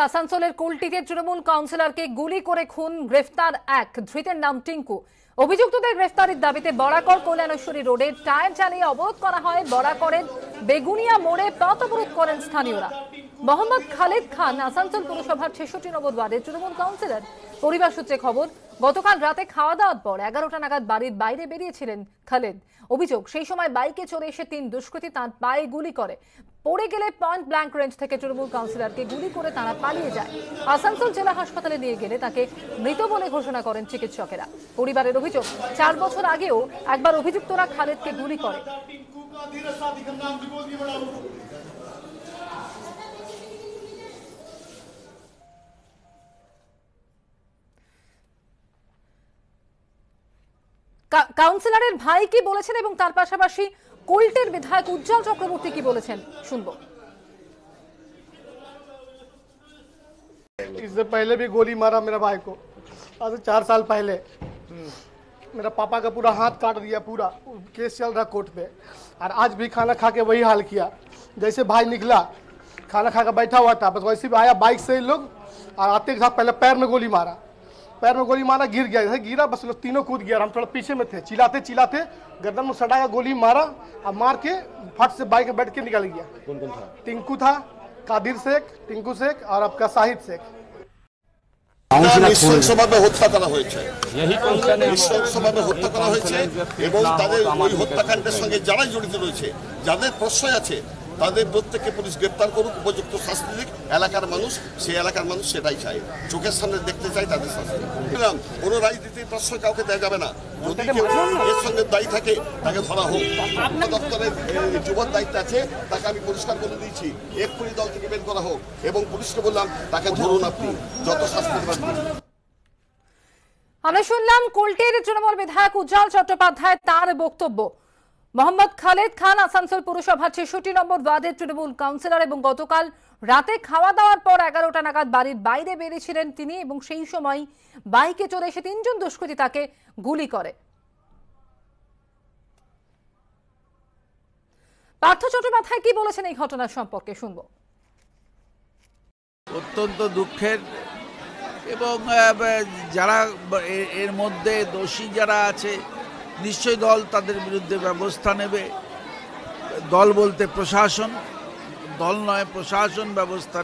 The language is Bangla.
আসানসোলের কুলটিতে তৃণমূল কাউন্সিলরকে গুলি করে খুন, গ্রেফতার এক ধৃতের নাম টিঙ্কু। অভিযুক্তদের গ্রেফতারের দাবিতে বরাকর কল্যাণেশ্বরী রোডে টায়ার জ্বালিয়ে অবরোধ করা হয়। বরাকরের বেগুনিয়া মোড়ে পথ অবরোধ করেন স্থানীয়রা। মোহাম্মদ খালেদ খান আসানসোল পুরসভার ৬৬ নম্বর ওয়ার্ডের তৃণমূল কাউন্সিলর। পরিবার সূত্রে খবর, গতকাল রাতে খাওয়া দাওয়ার পর ১১টা নাগাদ বাড়ির বাইরে বেরিয়েছিলেন খালেদ। অভিযোগ, সেই সময় বাইকে চড়ে এসে ৩ দুষ্কৃতী তাঁর পায়ে গুলি করে। পড়ে গেলে পয়েন্ট ব্ল্যাঙ্ক রেঞ্জ থেকে তৃণমূল কাউন্সিলরকে গুলি করে তারা পালিয়ে যায়। আসানসোল জেলা হাসপাতালে নিয়ে গেলে তাকে মৃত বলে ঘোষণা করেন চিকিৎসকেরা। পরিবারের অভিযোগ, ৪ বছর আগেও একবার অভিযুক্তরা খালেদকে গুলি করে। কাউন্সিলরের ভাই কি বলেছেন এবং তার পাশাপাশি কোল্টের বিধায়ক উজ্জ্বল চক্রবর্তী কি বলেছেন শুনবো। इससे पहले भी गोली मारा मेरा भाई को, आज 4 साल पहले। मेरा पापा का पूरा हाथ काट दिया, पूरा केस चल रहा कोर्ट पे। और आज भी खाना खा के वही हाल किया। जैसे भाई निकला, खाना खा के बैठा हुआ था, बस वैसे भी आया बाइक से ही लोग, और आते के साथ पहले पैर में गोली मारा, गिर गया। जैसे गिरा बस लोग तीनों कूद गया। हम थोड़ा पीछे में थे, चिल्लाते चिल्लाते गर्दन में सटा का गोली मारा, और मार के फट से बाइक में बैठ के निकल गया। कौन कौन था? टिंकू था, कादिर शेख, टिंकू शेख और आपका शाहिद शेख। নৃশংসভাবে হত্যা করা হয়েছে, নৃশংসভাবে হত্যা করা হয়েছে এবং তাদের ওই হত্যাকাণ্ডের সঙ্গে যারা জড়িত রয়েছে, যাদের প্রশ্রয় আছে, তাদের প্রত্যেককে পুলিশ গ্রেপ্তার করুক, উপযুক্ত শাস্তি দিক। এলাকার মানুষ, সেই এলাকার মানুষ সেটাই চায়, চোখের সামনে দেখতে চায় তাদের শাস্তি। কোনো রাজনীতির প্রশ্রয় কাউকে দেওয়া যাবে না। যদি কেউ এর সঙ্গে দায়ী থাকে তাকে ধরা হোক। দপ্তরের যুবক দায়িত্ব আছে, তাকে আমি পরিষ্কার করে দিয়েছি, এক্ষুনি দল থেকে বের করা হোক এবং পুলিশকে বললাম তাকে ধরুন, আপনি যত শাস্তি দেবেন। আমরা শুনলাম কোল্টের তৃণমূল বিধায়ক উজ্জ্বল চট্টোপাধ্যায় তার বক্তব্য। মোহাম্মদ খালেদ খান আসানসোল পুরসভার ৬৬ নম্বর ওয়ার্ডের তৃণমূল কাউন্সিলর এবং গতকাল রাতে খাওয়া দাওয়ার পর ১১টা নাগাদ বাড়ির বাইরে বেরিয়েছিলেন তিনি এবং সেই সময় বাইকে চড়ে এসে ৩ জন দুষ্কৃতী তাকে গুলি করে। পার্থ চট্টোপাধ্যায় কি বলেছেন এই ঘটনার সম্পর্কে শুনবো। অত্যন্ত দুঃখের, এবং যারা এর মধ্যে দোষী যারা আছে নিশ্চয়ই দল তাদের বিরুদ্ধে ব্যবস্থা নেবে। দল বলতে প্রশাসন, দল নয় প্রশাসন ব্যবস্থা